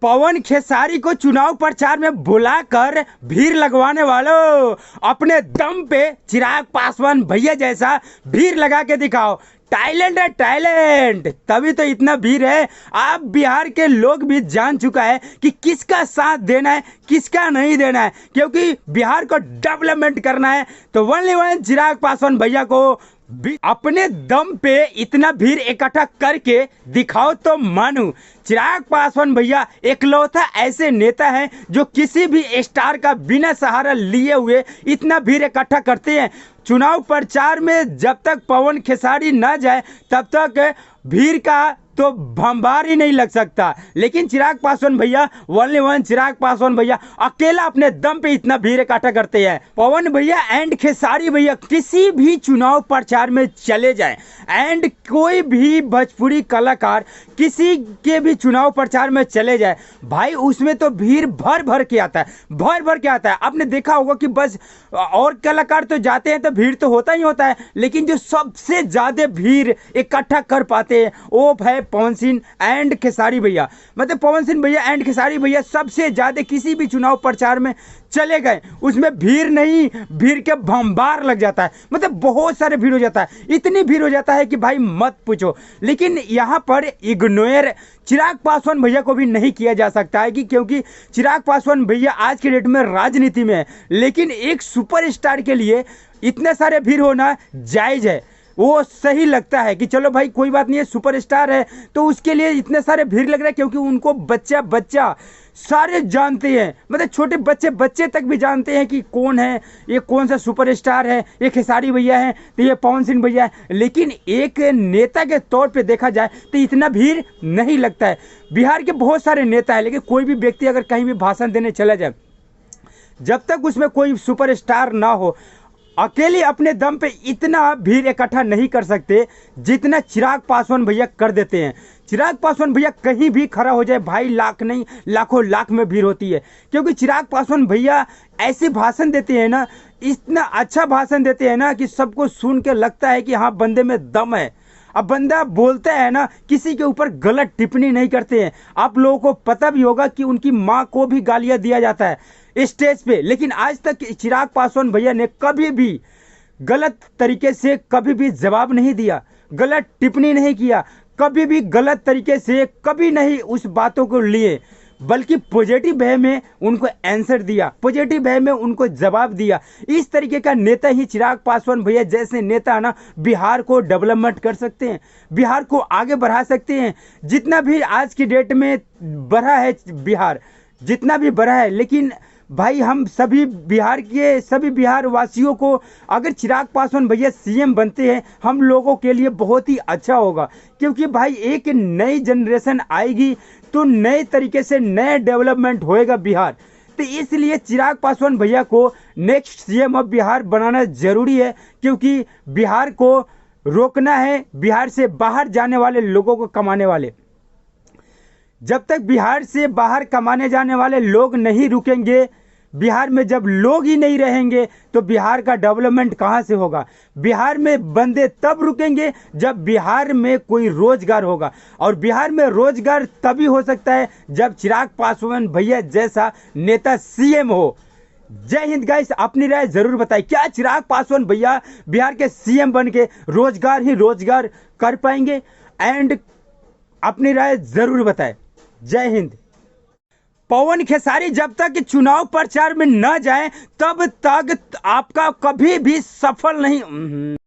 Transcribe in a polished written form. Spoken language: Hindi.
पवन खेसारी को चुनाव प्रचार में बुलाकर भीड़ लगवाने वालों, अपने दम पे चिराग पासवान भैया जैसा भीड़ लगा के दिखाओ। टैलेंट है टैलेंट, तभी तो इतना भीड़ है। आप बिहार के लोग भी जान चुका है कि किसका साथ देना है किसका नहीं देना है, क्योंकि बिहार को डेवलपमेंट करना है तो ओनली वन चिराग पासवान भैया को अपने दम पे इतना भीड़ इकट्ठा करके दिखाओ तो मानू। चिराग पासवान भैया एकलौता ऐसे नेता हैं जो किसी भी स्टार का बिना सहारा लिए हुए इतना भीड़ इकट्ठा करते हैं। चुनाव प्रचार में जब तक पवन खेसारी न जाए तब तक भीड़ का तो भंबार ही नहीं लग सकता, लेकिन चिराग पासवान भैया ओनली वन चिराग पासवान भैया अकेला अपने दम पे इतना भीड़ इकट्ठा करते हैं। पवन भैया एंड खेसारी भैया किसी भी चुनाव प्रचार में चले जाएं एंड कोई भी भोजपुरी कलाकार किसी के भी चुनाव प्रचार में चले जाए भाई, उसमें तो भीड़ भर भर के आता है, भर भर के आता है। आपने देखा होगा कि बस और कलाकार तो जाते हैं तो भीड़ तो होता ही होता है, लेकिन जो सबसे ज्यादा भीड़ इकट्ठा कर पाते हैं वो है पवन सिंह एंड खेसारी भैया। मतलब पवन सिंह भैया एंड खेसारी भैया सबसे ज्यादा किसी भी चुनाव प्रचार में चले गए उसमें भीड़ नहीं, भीड़ के भंबार लग जाता है। मतलब बहुत सारे भीड़ हो जाता है, इतनी भीड़ हो जाता है कि भाई मत पूछो। लेकिन यहाँ पर इग्नोर चिराग पासवान भैया को भी नहीं किया जा सकता है कि क्योंकि चिराग पासवान भैया आज के डेट में राजनीति में है, लेकिन एक सुपरस्टार के लिए इतने सारे भीड़ होना जायज है। वो सही लगता है कि चलो भाई कोई बात नहीं है, सुपरस्टार है तो उसके लिए इतने सारे भीड़ लग रहा है, क्योंकि उनको बच्चा बच्चा सारे जानते हैं। मतलब छोटे बच्चे बच्चे तक भी जानते हैं कि कौन है ये, कौन सा सुपरस्टार है, ये खेसारी भैया है तो ये पवन सिंह भैया है। लेकिन एक नेता के तौर पे देखा जाए तो इतना भीड़ नहीं लगता है। बिहार के बहुत सारे नेता हैं, लेकिन कोई भी व्यक्ति अगर कहीं भी भाषण देने चला जाए, जब तक उसमें कोई सुपरस्टार ना हो, अकेले अपने दम पे इतना भीड़ इकट्ठा नहीं कर सकते जितना चिराग पासवान भैया कर देते हैं। चिराग पासवान भैया कहीं भी खड़ा हो जाए भाई, लाख नहीं लाखों लाख में भीड़ होती है, क्योंकि चिराग पासवान भैया ऐसे भाषण देते हैं ना, इतना अच्छा भाषण देते हैं ना कि सबको सुन के लगता है कि हाँ बंदे में दम है। अब बंदा बोलता है ना, किसी के ऊपर गलत टिप्पणी नहीं करते हैं। आप लोगों को पता भी होगा कि उनकी माँ को भी गालियां दिया जाता है स्टेज पे, लेकिन आज तक चिराग पासवान भैया ने कभी भी गलत तरीके से कभी भी जवाब नहीं दिया, गलत टिप्पणी नहीं किया, कभी भी गलत तरीके से कभी नहीं उस बातों को लिए, बल्कि पॉजिटिव वे में उनको आंसर दिया, पॉजिटिव वे में उनको जवाब दिया। इस तरीके का नेता ही चिराग पासवान भैया जैसे नेता ना बिहार को डेवलपमेंट कर सकते हैं, बिहार को आगे बढ़ा सकते हैं। जितना भी आज की डेट में बढ़ा है बिहार, जितना भी बढ़ा है, लेकिन भाई हम सभी बिहार के सभी बिहार वासियों को अगर चिराग पासवान भैया सीएम बनते हैं, हम लोगों के लिए बहुत ही अच्छा होगा, क्योंकि भाई एक नई जनरेशन आएगी तो नए तरीके से नए डेवलपमेंट होएगा बिहार। तो इसलिए चिराग पासवान भैया को नेक्स्ट सीएम ऑफ बिहार बनाना जरूरी है, क्योंकि बिहार को रोकना है बिहार से बाहर जाने वाले लोगों को कमाने वाले। जब तक बिहार से बाहर कमाने जाने वाले लोग नहीं रुकेंगे, बिहार में जब लोग ही नहीं रहेंगे तो बिहार का डेवलपमेंट कहां से होगा। बिहार में बंदे तब रुकेंगे जब बिहार में कोई रोजगार होगा, और बिहार में रोजगार तभी हो सकता है जब चिराग पासवान भैया जैसा नेता सीएम हो। जय हिंद गाइस, अपनी राय जरूर बताएं, क्या चिराग पासवान भैया बिहार के सीएम बन के रोजगार ही रोजगार कर पाएंगे? एंड अपनी राय जरूर बताएं। जय हिंद। पवन खेसारी जब तक चुनाव प्रचार में न जाए तब तक आपका कभी भी सफल नहीं